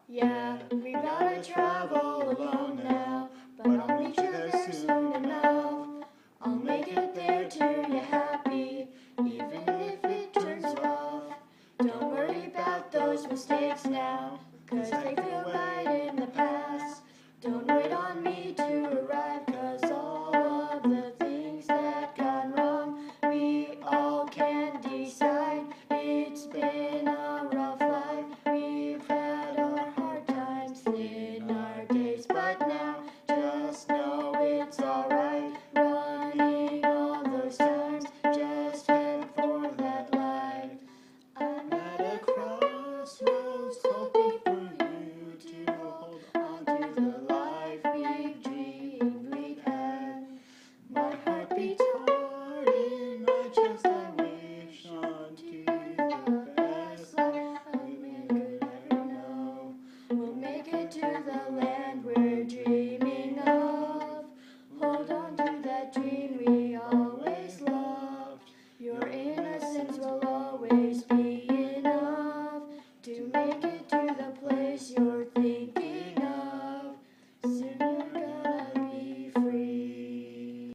Yeah, we gotta travel alone now, but I'll meet you there soon enough. I'll make it there till you're happy, even if it turns rough. Don't worry about those mistakes now, 'cause they feel bad.